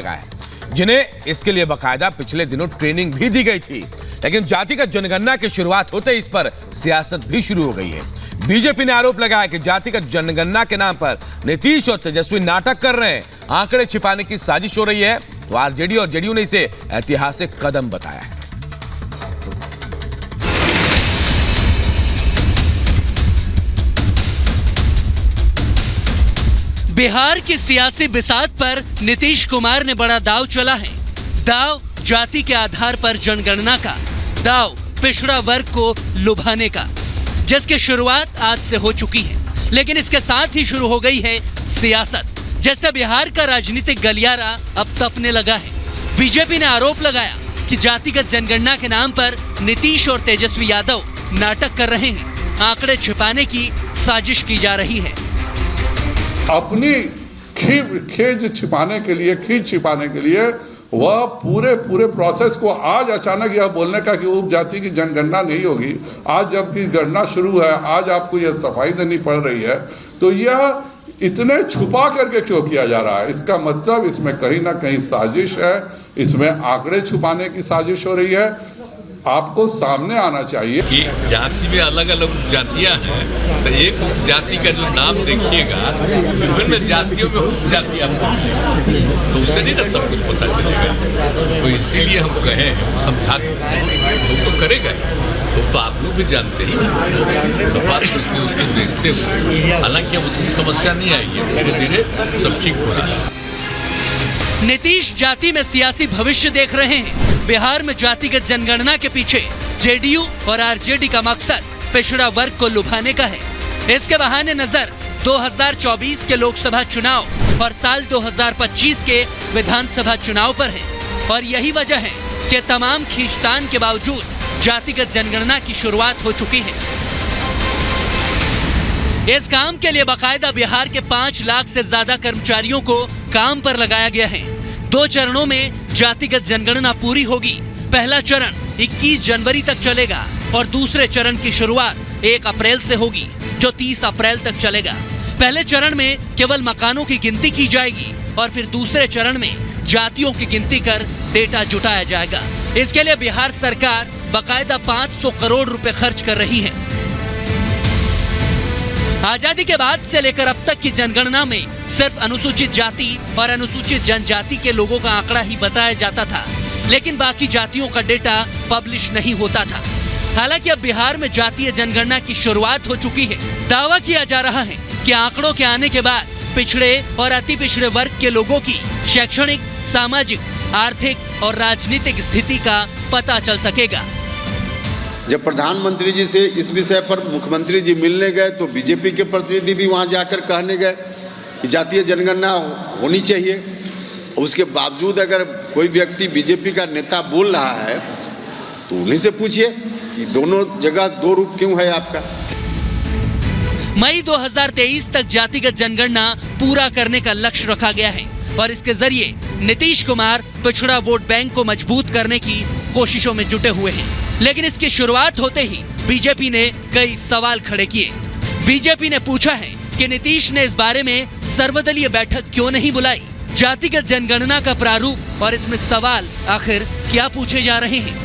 लगा है, जिन्हें इसके लिए बकायदा पिछले दिनों ट्रेनिंग भी दी गई थी। लेकिन जातिगत जनगणना की शुरुआत होते ही इस पर सियासत भी शुरू हो गई है। बीजेपी ने आरोप लगाया कि जातिगत जनगणना के नाम पर नीतीश और तेजस्वी नाटक कर रहे हैं, आंकड़े छिपाने की साजिश हो रही है। तो आरजेडी और जेडीयू ने इसे ऐतिहासिक कदम बताया है। बिहार की सियासी बिसात पर नीतीश कुमार ने बड़ा दांव चला है। दांव जाति के आधार पर जनगणना का, दांव पिछड़ा वर्ग को लुभाने का, जिसकी शुरुआत आज से हो चुकी है। लेकिन इसके साथ ही शुरू हो गई है सियासत, जैसे बिहार का राजनीतिक गलियारा अब तपने लगा है। बीजेपी ने आरोप लगाया कि जातिगत जनगणना के नाम पर नीतीश और तेजस्वी यादव नाटक कर रहे हैं, आंकड़े छिपाने की साजिश की जा रही है। अपनी खींच छिपाने के लिए वह पूरे प्रोसेस को आज अचानक यह बोलने का कि उप जाति की जनगणना नहीं होगी, आज जबकि गणना शुरू है, आज आपको यह सफाई देनी पड़ रही है, तो यह इतने छुपा करके क्यों किया जा रहा है? इसका मतलब इसमें कहीं ना कहीं साजिश है, इसमें आंकड़े छुपाने की साजिश हो रही है। आपको सामने आना चाहिए कि जाति में अलग अलग उपजातियां हैं, तो एक उपजाति का जो नाम देखिएगा, विभिन्न जातियों में उपजातियां, तो उससे नहीं ना सब कुछ पता चलेगा। तो इसीलिए हम कहे समझा तो करेगा, तो आप लोग भी जानते ही सब बात उसको देखते हुए, हालांकि अब उतनी समस्या नहीं आई है, धीरे धीरे सब ठीक हो रहा है। नीतीश जाति में सियासी भविष्य देख रहे हैं। बिहार में जातिगत जनगणना के पीछे जेडीयू और आरजेडी का मकसद पिछड़ा वर्ग को लुभाने का है। इसके बहाने नजर 2024 के लोकसभा चुनाव और साल 2025 के विधानसभा चुनाव पर है। और यही वजह है कि तमाम खींचतान के बावजूद जातिगत जनगणना की शुरुआत हो चुकी है। इस काम के लिए बाकायदा बिहार के 5 लाख से ज्यादा कर्मचारियों को काम पर लगाया गया है। 2 चरणों में जातिगत जनगणना पूरी होगी। पहला चरण 21 जनवरी तक चलेगा और दूसरे चरण की शुरुआत 1 अप्रैल से होगी, जो 30 अप्रैल तक चलेगा। पहले चरण में केवल मकानों की गिनती की जाएगी और फिर दूसरे चरण में जातियों की गिनती कर डेटा जुटाया जाएगा। इसके लिए बिहार सरकार बाकायदा 500 करोड़ रुपए खर्च कर रही है। आजादी के बाद से लेकर अब तक की जनगणना में सिर्फ अनुसूचित जाति और अनुसूचित जनजाति के लोगों का आंकड़ा ही बताया जाता था, लेकिन बाकी जातियों का डेटा पब्लिश नहीं होता था। हालांकि अब बिहार में जातीय जनगणना की शुरुआत हो चुकी है। दावा किया जा रहा है कि आंकड़ों के आने के बाद पिछड़े और अति पिछड़े वर्ग के लोगों की शैक्षणिक, सामाजिक, आर्थिक और राजनीतिक स्थिति का पता चल सकेगा। जब प्रधानमंत्री जी से इस विषय पर मुख्यमंत्री जी मिलने गए तो बीजेपी के प्रतिनिधि भी वहां जाकर कहने गए कि जातीय जनगणना होनी चाहिए। उसके बावजूद अगर कोई व्यक्ति बीजेपी का नेता बोल रहा है तो उन्हीं से पूछिए कि दोनों जगह 2 रूप क्यों है आपका। मई 2023 तक जातिगत जनगणना पूरा करने का लक्ष्य रखा गया है और इसके जरिए नीतीश कुमार पिछड़ा वोट बैंक को मजबूत करने की कोशिशों में जुटे हुए हैं। लेकिन इसकी शुरुआत होते ही बीजेपी ने कई सवाल खड़े किए। बीजेपी ने पूछा है कि नीतीश ने इस बारे में सर्वदलीय बैठक क्यों नहीं बुलाई। जातिगत जनगणना का प्रारूप और इसमें सवाल आखिर क्या पूछे जा रहे हैं।